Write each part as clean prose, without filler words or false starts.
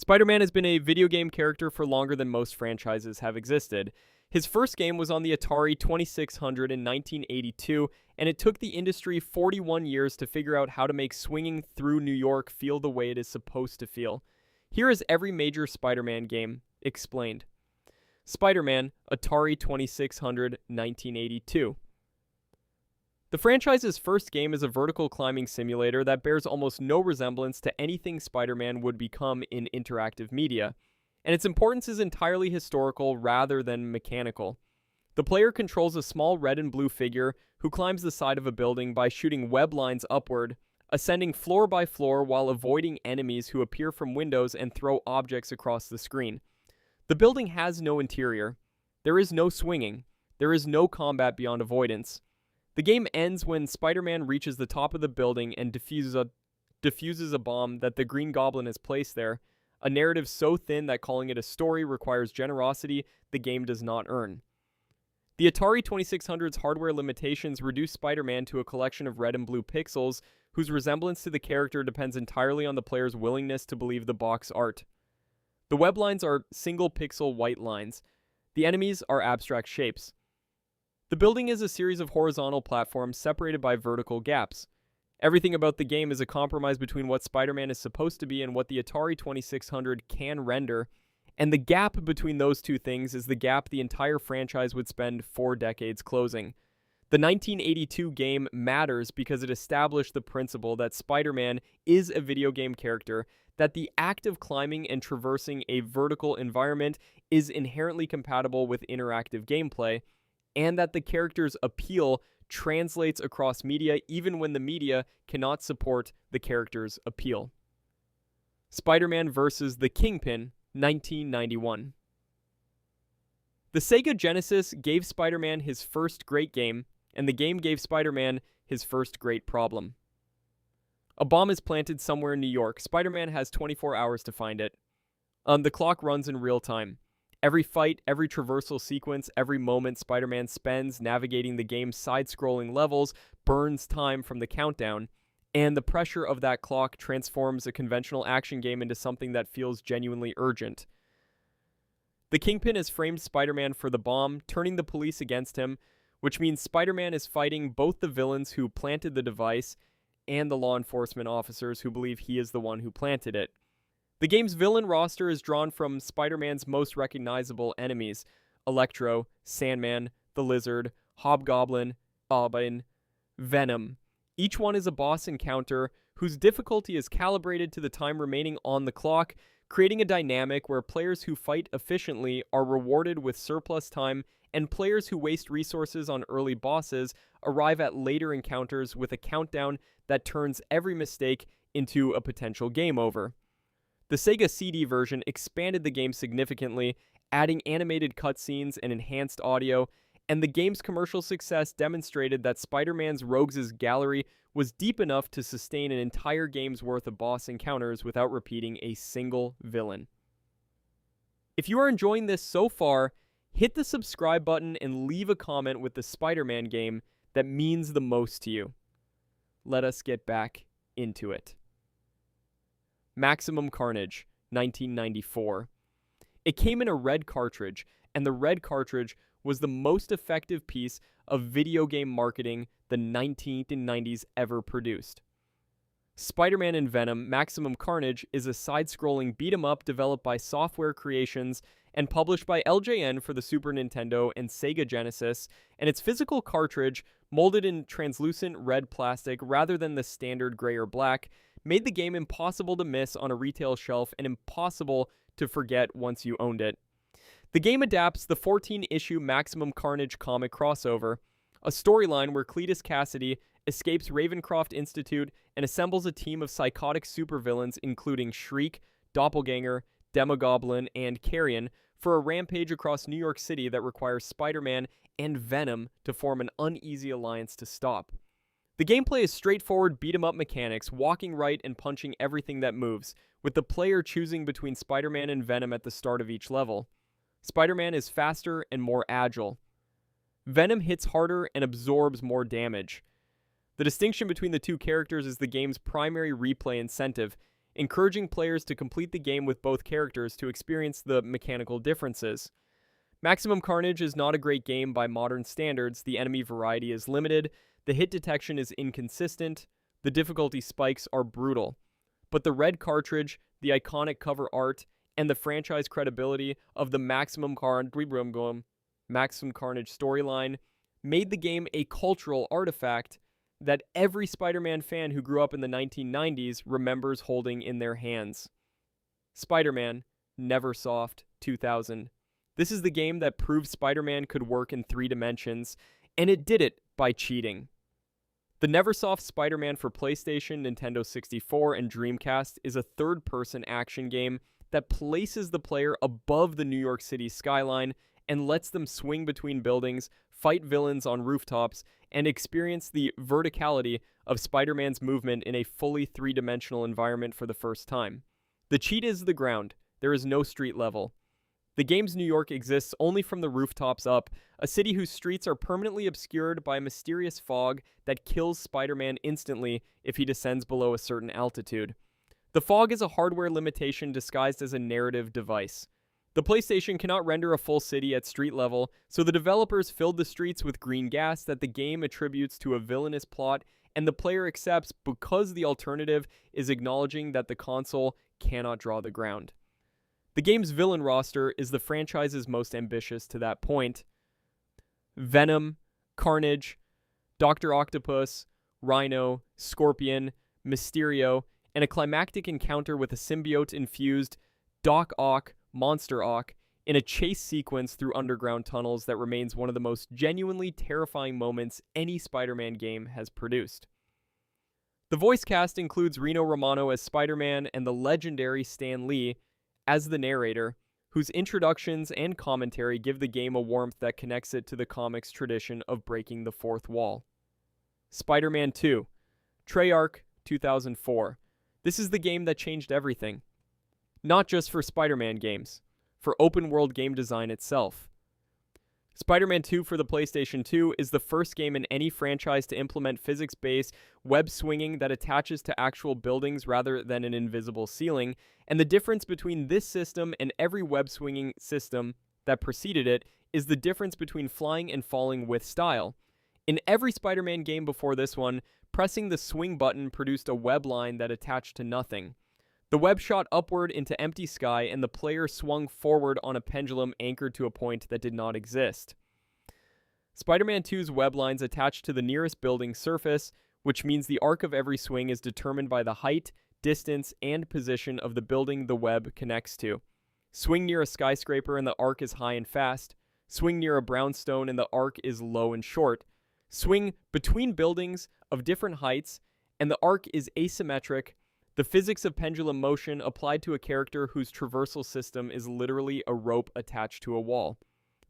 Spider-Man has been a video game character for longer than most franchises have existed. His first game was on the Atari 2600 in 1982, and it took the industry 41 years to figure out how to make swinging through New York feel the way it is supposed to feel. Here is every major Spider-Man game explained. Spider-Man, Atari 2600, 1982. The franchise's first game is a vertical climbing simulator that bears almost no resemblance to anything Spider-Man would become in interactive media, and its importance is entirely historical rather than mechanical. The player controls a small red and blue figure who climbs the side of a building by shooting web lines upward, ascending floor by floor while avoiding enemies who appear from windows and throw objects across the screen. The building has no interior. There is no swinging. There is no combat beyond avoidance. The game ends when Spider-Man reaches the top of the building and defuses a bomb that the Green Goblin has placed there, a narrative so thin that calling it a story requires generosity the game does not earn. The Atari 2600's hardware limitations reduce Spider-Man to a collection of red and blue pixels whose resemblance to the character depends entirely on the player's willingness to believe the box art. The web lines are single pixel white lines. The enemies are abstract shapes. The building is a series of horizontal platforms separated by vertical gaps. Everything about the game is a compromise between what Spider-Man is supposed to be and what the Atari 2600 can render, and the gap between those two things is the gap the entire franchise would spend 4 decades closing. The 1982 game matters because it established the principle that Spider-Man is a video game character, that the act of climbing and traversing a vertical environment is inherently compatible with interactive gameplay, and that the character's appeal translates across media even when the media cannot support the character's appeal. Spider-Man vs. the Kingpin, 1991. The Sega Genesis gave Spider-Man his first great game, and the game gave Spider-Man his first great problem. A bomb is planted somewhere in New York. Spider-Man has 24 hours to find it. The clock runs in real time. Every fight, every traversal sequence, every moment Spider-Man spends navigating the game's side-scrolling levels burns time from the countdown, and the pressure of that clock transforms a conventional action game into something that feels genuinely urgent. The Kingpin has framed Spider-Man for the bomb, turning the police against him, which means Spider-Man is fighting both the villains who planted the device and the law enforcement officers who believe he is the one who planted it. The game's villain roster is drawn from Spider-Man's most recognizable enemies: Electro, Sandman, the Lizard, Hobgoblin, Goblin, Venom. Each one is a boss encounter whose difficulty is calibrated to the time remaining on the clock, creating a dynamic where players who fight efficiently are rewarded with surplus time, and players who waste resources on early bosses arrive at later encounters with a countdown that turns every mistake into a potential game over. The Sega CD version expanded the game significantly, adding animated cutscenes and enhanced audio, and the game's commercial success demonstrated that Spider-Man's Rogues' Gallery was deep enough to sustain an entire game's worth of boss encounters without repeating a single villain. If you are enjoying this so far, hit the subscribe button and leave a comment with the Spider-Man game that means the most to you. Let us get back into it. Maximum Carnage, 1994. It came in a red cartridge, and the red cartridge was the most effective piece of video game marketing the 1990s ever produced. Spider-Man and Venom Maximum Carnage is a side-scrolling beat-em-up developed by Software Creations and published by LJN for the Super Nintendo and Sega Genesis, and its physical cartridge, molded in translucent red plastic rather than the standard gray or black, made the game impossible to miss on a retail shelf and impossible to forget once you owned it. The game adapts the 14-issue Maximum Carnage comic crossover, a storyline where Cletus Cassidy escapes Ravencroft Institute and assembles a team of psychotic supervillains including Shriek, Doppelganger, Demogoblin, and Carrion for a rampage across New York City that requires Spider-Man and Venom to form an uneasy alliance to stop. The gameplay is straightforward beat-em-up mechanics, walking right and punching everything that moves, with the player choosing between Spider-Man and Venom at the start of each level. Spider-Man is faster and more agile. Venom hits harder and absorbs more damage. The distinction between the two characters is the game's primary replay incentive. encouraging players to complete the game with both characters to experience the mechanical differences. Maximum Carnage is not a great game by modern standards. The enemy variety is limited, the hit detection is inconsistent, the difficulty spikes are brutal. But the red cartridge, the iconic cover art, and the franchise credibility of the Maximum Carnage storyline made the game a cultural artifact that every Spider-Man fan who grew up in the 1990s remembers holding in their hands. Spider-Man, Neversoft, 2000. This is the game that proved Spider-Man could work in 3 dimensions, and it did it by cheating. The Neversoft Spider-Man for PlayStation, Nintendo 64, and Dreamcast is a third-person action game that places the player above the New York City skyline and lets them swing between buildings, fight villains on rooftops, and experience the verticality of Spider-Man's movement in a fully 3-dimensional environment for the first time. The cheat is the ground. There is no street level. The game's New York exists only from the rooftops up, a city whose streets are permanently obscured by a mysterious fog that kills Spider-Man instantly if he descends below a certain altitude. The fog is a hardware limitation disguised as a narrative device. The PlayStation cannot render a full city at street level, so the developers filled the streets with green gas that the game attributes to a villainous plot, and the player accepts because the alternative is acknowledging that the console cannot draw the ground. The game's villain roster is the franchise's most ambitious to that point. Venom, Carnage, Dr. Octopus, Rhino, Scorpion, Mysterio, and a climactic encounter with a symbiote-infused Doc Ock, Monster Ock, in a chase sequence through underground tunnels that remains one of the most genuinely terrifying moments any Spider-Man game has produced. The voice cast includes Rino Romano as Spider-Man and the legendary Stan Lee as the narrator, whose introductions and commentary give the game a warmth that connects it to the comics tradition of breaking the fourth wall. Spider-Man 2, Treyarch, 2004. This is the game that changed everything. Not just for Spider-Man games, for open-world game design itself. Spider-Man 2 for the PlayStation 2 is the first game in any franchise to implement physics-based web swinging that attaches to actual buildings rather than an invisible ceiling, and the difference between this system and every web swinging system that preceded it is the difference between flying and falling with style. In every Spider-Man game before this one, pressing the swing button produced a web line that attached to nothing. The web shot upward into empty sky, and the player swung forward on a pendulum anchored to a point that did not exist. Spider-Man 2's web lines attach to the nearest building surface, which means the arc of every swing is determined by the height, distance, and position of the building the web connects to. Swing near a skyscraper and the arc is high and fast. Swing near a brownstone and the arc is low and short. Swing between buildings of different heights, and the arc is asymmetric. The physics of pendulum motion applied to a character whose traversal system is literally a rope attached to a wall.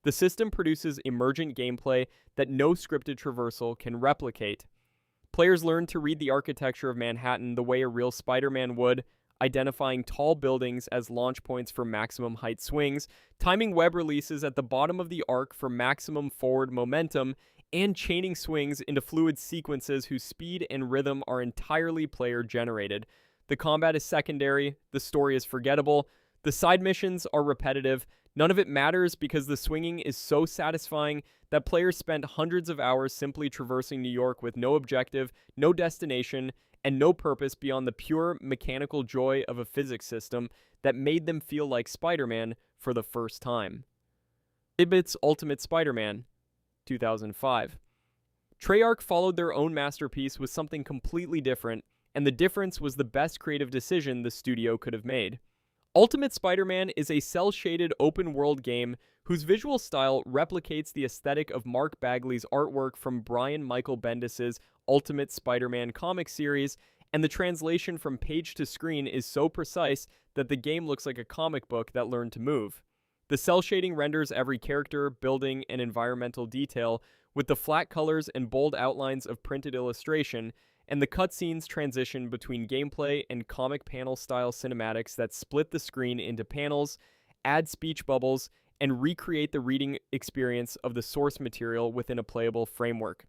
The system produces emergent gameplay that no scripted traversal can replicate. Players learn to read the architecture of Manhattan the way a real Spider-Man would, identifying tall buildings as launch points for maximum height swings, timing web releases at the bottom of the arc for maximum forward momentum, and chaining swings into fluid sequences whose speed and rhythm are entirely player-generated. The combat is secondary, the story is forgettable, the side missions are repetitive, none of it matters because the swinging is so satisfying that players spent hundreds of hours simply traversing New York with no objective, no destination, and no purpose beyond the pure mechanical joy of a physics system that made them feel like Spider-Man for the first time. Ibit's Ultimate Spider-Man, 2005. Treyarch followed their own masterpiece with something completely different, and the difference was the best creative decision the studio could have made. Ultimate Spider-Man is a cel-shaded open-world game whose visual style replicates the aesthetic of Mark Bagley's artwork from Brian Michael Bendis' Ultimate Spider-Man comic series, and the translation from page to screen is so precise that the game looks like a comic book that learned to move. The cel shading renders every character, building, and environmental detail with the flat colors and bold outlines of printed illustration, and the cutscenes transition between gameplay and comic panel-style cinematics that split the screen into panels, add speech bubbles, and recreate the reading experience of the source material within a playable framework.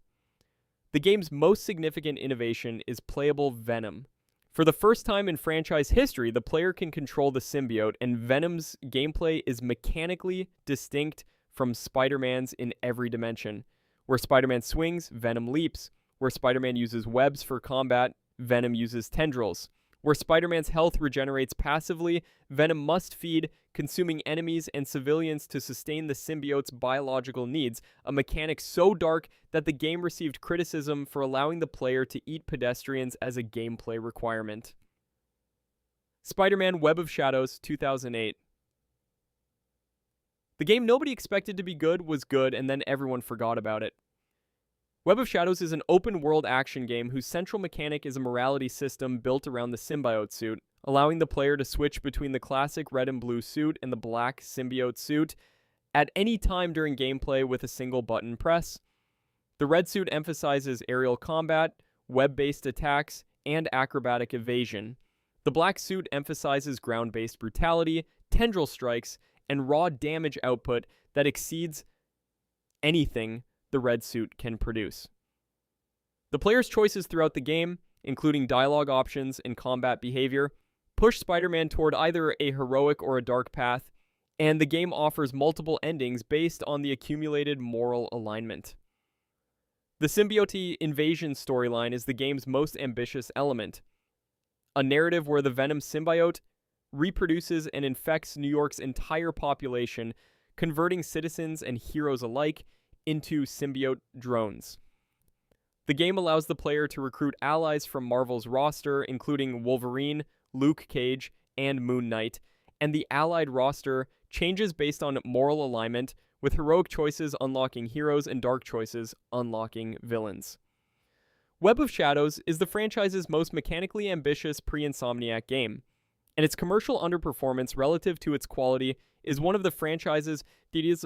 The game's most significant innovation is playable Venom. For the first time in franchise history, the player can control the symbiote, and Venom's gameplay is mechanically distinct from Spider-Man's in every dimension. Where Spider-Man swings, Venom leaps. Where Spider-Man uses webs for combat, Venom uses tendrils. Where Spider-Man's health regenerates passively, Venom must feed, consuming enemies and civilians to sustain the symbiote's biological needs, a mechanic so dark that the game received criticism for allowing the player to eat pedestrians as a gameplay requirement. Spider-Man Web of Shadows, 2008. The game nobody expected to be good was good, and then everyone forgot about it. Web of Shadows is an open-world action game whose central mechanic is a morality system built around the symbiote suit, allowing the player to switch between the classic red and blue suit and the black symbiote suit at any time during gameplay with a single button press. The red suit emphasizes aerial combat, web-based attacks, and acrobatic evasion. The black suit emphasizes ground-based brutality, tendril strikes, and raw damage output that exceeds anything the red suit can produce. The player's choices throughout the game, including dialogue options and combat behavior, push Spider-Man toward either a heroic or a dark path, and the game offers multiple endings based on the accumulated moral alignment. The symbiote invasion storyline is the game's most ambitious element, a narrative where the Venom symbiote reproduces and infects New York's entire population, converting citizens and heroes alike into symbiote drones. The game allows the player to recruit allies from Marvel's roster, including Wolverine, Luke Cage, and Moon Knight, and the allied roster changes based on moral alignment, with heroic choices unlocking heroes and dark choices unlocking villains. Web of Shadows is the franchise's most mechanically ambitious pre-Insomniac game, and its commercial underperformance relative to its quality is one of the franchise's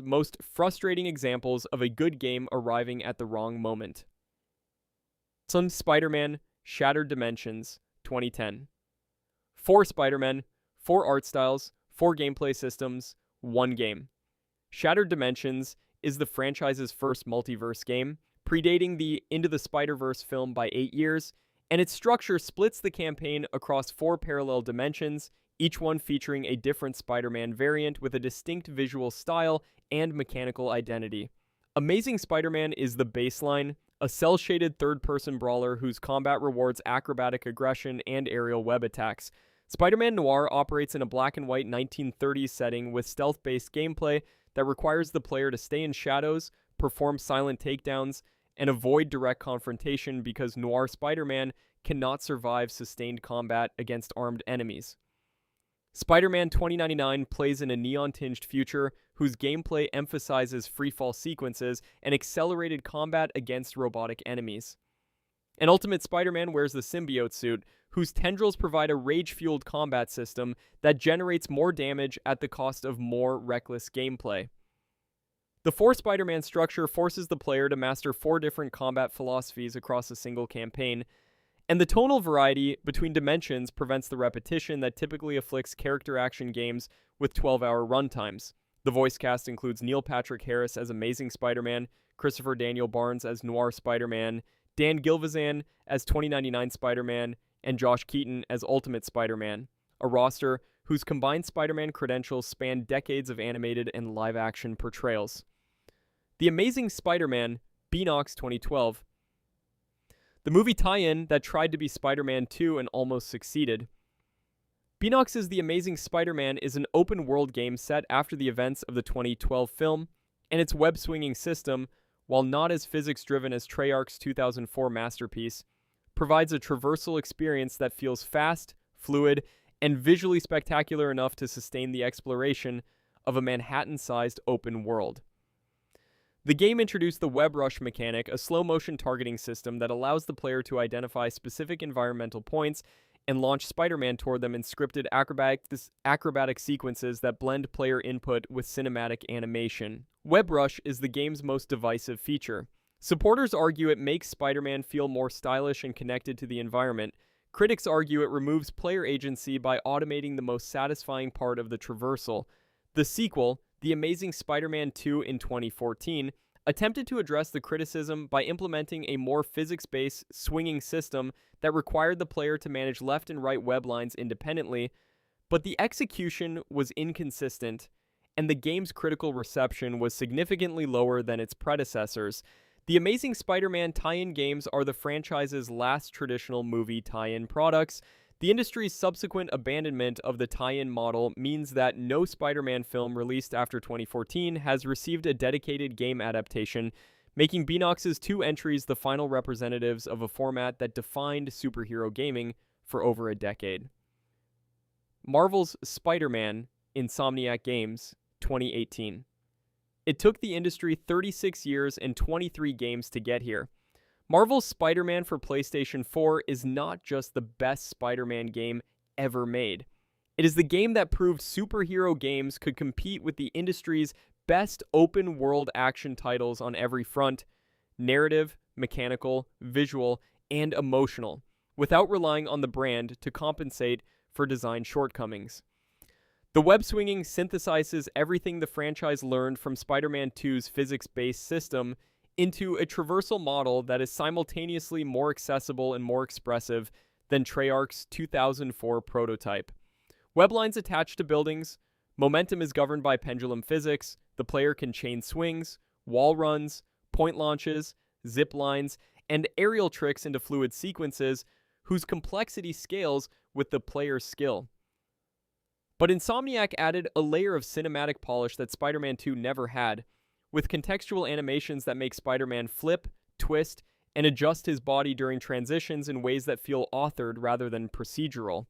most frustrating examples of a good game arriving at the wrong moment. Some Spider-Man Shattered Dimensions, 2010. 4 Spider-Men, 4 art styles, 4 gameplay systems, 1 game. Shattered Dimensions is the franchise's first multiverse game, predating the Into the Spider-Verse film by 8 years, and its structure splits the campaign across 4 parallel dimensions, each one featuring a different Spider-Man variant with a distinct visual style and mechanical identity. Amazing Spider-Man is the baseline, a cel-shaded third-person brawler whose combat rewards acrobatic aggression and aerial web attacks. Spider-Man Noir operates in a black-and-white 1930s setting with stealth-based gameplay that requires the player to stay in shadows, perform silent takedowns, and avoid direct confrontation because Noir Spider-Man cannot survive sustained combat against armed enemies. Spider-Man 2099 plays in a neon-tinged future whose gameplay emphasizes freefall sequences and accelerated combat against robotic enemies. And Ultimate Spider-Man wears the symbiote suit, whose tendrils provide a rage-fueled combat system that generates more damage at the cost of more reckless gameplay. The 4 Spider-Man structure forces the player to master 4 different combat philosophies across a single campaign, and the tonal variety between dimensions prevents the repetition that typically afflicts character action games with 12-hour runtimes. The voice cast includes Neil Patrick Harris as Amazing Spider-Man, Christopher Daniel Barnes as Noir Spider-Man, Dan Gilvezan as 2099 Spider-Man, and Josh Keaton as Ultimate Spider-Man, a roster whose combined Spider-Man credentials span decades of animated and live-action portrayals. The Amazing Spider-Man, Beanox 2012. The movie tie-in that tried to be Spider-Man 2 and almost succeeded. Beanox's The Amazing Spider-Man is an open-world game set after the events of the 2012 film, and its web-swinging system, while not as physics-driven as Treyarch's 2004 masterpiece, provides a traversal experience that feels fast, fluid, and visually spectacular enough to sustain the exploration of a Manhattan-sized open world. The game introduced the Web Rush mechanic, a slow-motion targeting system that allows the player to identify specific environmental points and launch Spider-Man toward them in scripted acrobatic sequences that blend player input with cinematic animation. Web Rush is the game's most divisive feature. Supporters argue it makes Spider-Man feel more stylish and connected to the environment. Critics argue it removes player agency by automating the most satisfying part of the traversal. The sequel, The Amazing Spider-Man 2 in 2014, attempted to address the criticism by implementing a more physics-based swinging system that required the player to manage left and right web lines independently, but the execution was inconsistent, and the game's critical reception was significantly lower than its predecessors. The Amazing Spider-Man tie-in games are the franchise's last traditional movie tie-in products. The industry's subsequent abandonment of the tie-in model means that no Spider-Man film released after 2014 has received a dedicated game adaptation, making Beenox's two entries the final representatives of a format that defined superhero gaming for over a decade. Marvel's Spider-Man, Insomniac Games, 2018. It took the industry 36 years and 23 games to get here. Marvel's Spider-Man for PlayStation 4 is not just the best Spider-Man game ever made. It is the game that proved superhero games could compete with the industry's best open-world action titles on every front: narrative, mechanical, visual, and emotional, without relying on the brand to compensate for design shortcomings. The web-swinging synthesizes everything the franchise learned from Spider-Man 2's physics-based system into a traversal model that is simultaneously more accessible and more expressive than Treyarch's 2004 prototype. Web lines attached to buildings, momentum is governed by pendulum physics, the player can chain swings, wall runs, point launches, zip lines, and aerial tricks into fluid sequences whose complexity scales with the player's skill. But Insomniac added a layer of cinematic polish that Spider-Man 2 never had, with contextual animations that make Spider-Man flip, twist, and adjust his body during transitions in ways that feel authored rather than procedural.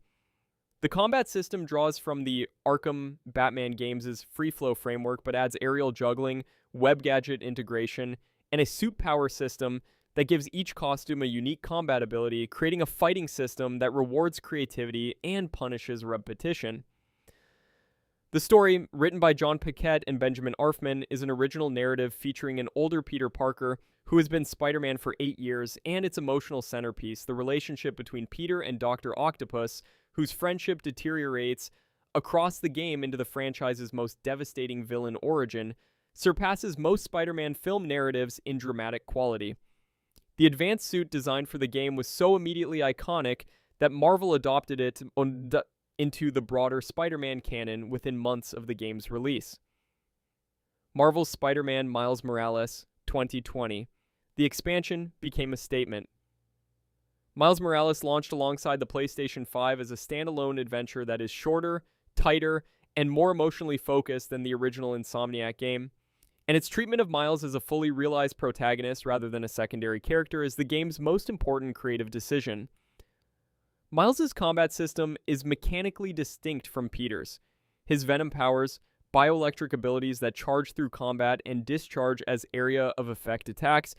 The combat system draws from the Arkham Batman games' free-flow framework, but adds aerial juggling, web gadget integration, and a suit power system that gives each costume a unique combat ability, creating a fighting system that rewards creativity and punishes repetition. The story, written by John Paquette and Benjamin Arfman, is an original narrative featuring an older Peter Parker who has been Spider-Man for 8 years, and its emotional centerpiece, the relationship between Peter and Dr. Octopus, whose friendship deteriorates across the game into the franchise's most devastating villain origin, surpasses most Spider-Man film narratives in dramatic quality. The advanced suit designed for the game was so immediately iconic that Marvel adopted it into the broader Spider-Man canon within months of the game's release. Marvel's Spider-Man Miles Morales, 2020. The expansion became a statement. Miles Morales launched alongside the PlayStation 5 as a standalone adventure that is shorter, tighter, and more emotionally focused than the original Insomniac game. And its treatment of Miles as a fully realized protagonist rather than a secondary character is the game's most important creative decision. Miles' combat system is mechanically distinct from Peter's. His Venom powers, bioelectric abilities that charge through combat and discharge as area of effect attacks,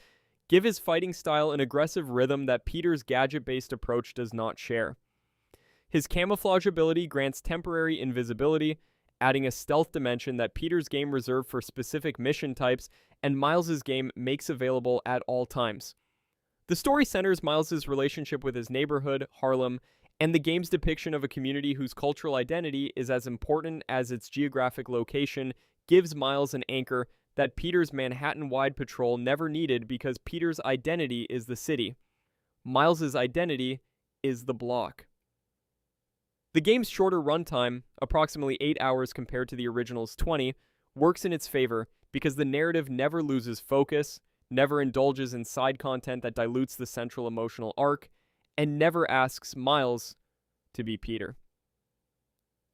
give his fighting style an aggressive rhythm that Peter's gadget-based approach does not share. His camouflage ability grants temporary invisibility, adding a stealth dimension that Peter's game reserved for specific mission types and Miles' game makes available at all times. The story centers Miles' relationship with his neighborhood, Harlem, and the game's depiction of a community whose cultural identity is as important as its geographic location gives Miles an anchor that Peter's Manhattan-wide patrol never needed because Peter's identity is the city. Miles' identity is the block. The game's shorter runtime, approximately 8 hours compared to the original's 20, works in its favor because the narrative never loses focus, never indulges in side content that dilutes the central emotional arc, and never asks Miles to be Peter.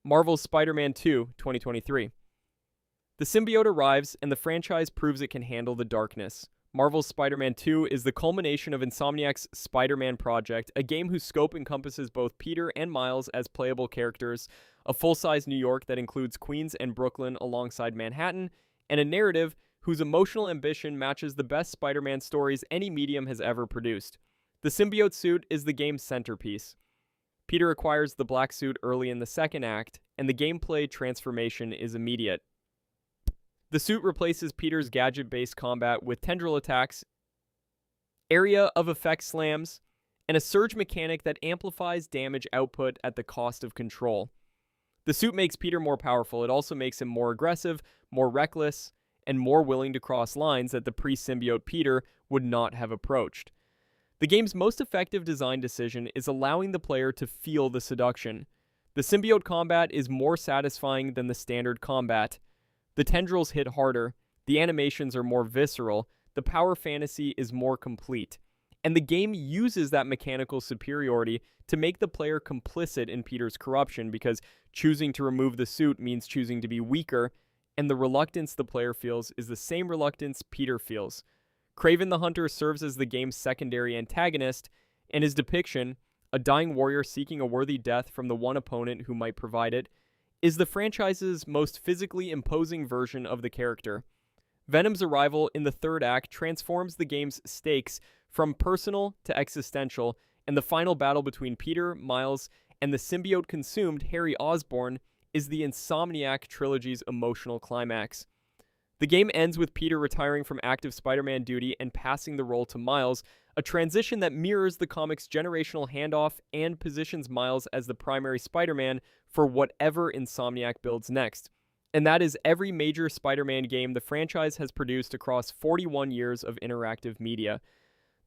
Marvel's Spider-Man 2, 2023. The symbiote arrives, and the franchise proves it can handle the darkness. Marvel's Spider-Man 2 is the culmination of Insomniac's Spider-Man project, a game whose scope encompasses both Peter and Miles as playable characters, a full-size New York that includes Queens and Brooklyn alongside Manhattan, and a narrative whose emotional ambition matches the best Spider-Man stories any medium has ever produced. The symbiote suit is the game's centerpiece. Peter acquires the black suit early in the second act, and the gameplay transformation is immediate. The suit replaces Peter's gadget-based combat with tendril attacks, area of effect slams, and a surge mechanic that amplifies damage output at the cost of control. The suit makes Peter more powerful. It also makes him more aggressive, more reckless, and more willing to cross lines that the pre-symbiote Peter would not have approached. The game's most effective design decision is allowing the player to feel the seduction. The symbiote combat is more satisfying than the standard combat. The tendrils hit harder, the animations are more visceral, the power fantasy is more complete. And the game uses that mechanical superiority to make the player complicit in Peter's corruption, because choosing to remove the suit means choosing to be weaker, and the reluctance the player feels is the same reluctance Peter feels. Kraven the Hunter serves as the game's secondary antagonist, and his depiction, a dying warrior seeking a worthy death from the one opponent who might provide it, is the franchise's most physically imposing version of the character. Venom's arrival in the third act transforms the game's stakes from personal to existential, and the final battle between Peter, Miles, and the symbiote-consumed Harry Osborn is the Insomniac trilogy's emotional climax. The game ends with Peter retiring from active Spider-Man duty and passing the role to Miles, a transition that mirrors the comic's generational handoff and positions Miles as the primary Spider-Man for whatever Insomniac builds next. And that is every major Spider-Man game the franchise has produced across 41 years of interactive media.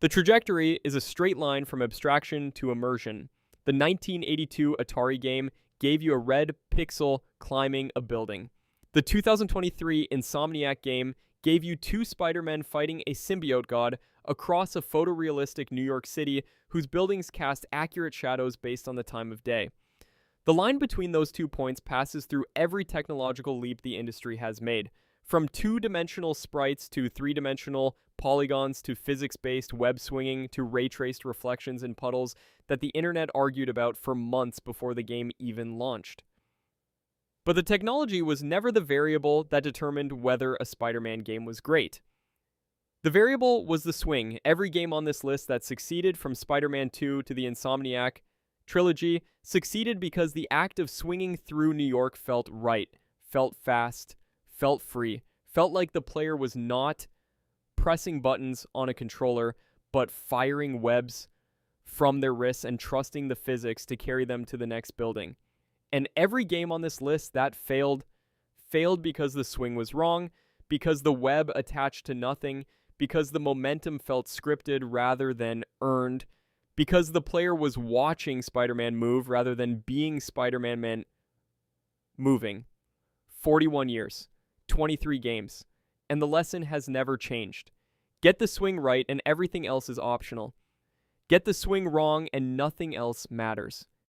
The trajectory is a straight line from abstraction to immersion. The 1982 Atari game gave you a red pixel climbing a building. The 2023 Insomniac game gave you two Spider-Men fighting a symbiote god across a photorealistic New York City whose buildings cast accurate shadows based on the time of day. The line between those 2 points passes through every technological leap the industry has made, from two-dimensional sprites to three-dimensional polygons to physics-based web swinging to ray-traced reflections in puddles that the internet argued about for months before the game even launched. But the technology was never the variable that determined whether a Spider-Man game was great. The variable was the swing. Every game on this list that succeeded, from Spider-Man 2 to the Insomniac trilogy, succeeded because the act of swinging through New York felt right, felt fast, felt free, felt like the player was not pressing buttons on a controller, but firing webs from their wrists and trusting the physics to carry them to the next building. And every game on this list that failed because the swing was wrong, because the web attached to nothing, because the momentum felt scripted rather than earned, because the player was watching Spider-Man move rather than being Spider-Man moving. 41 years, 23 games, and the lesson has never changed. Get the swing right and everything else is optional. Get the swing wrong and nothing else matters.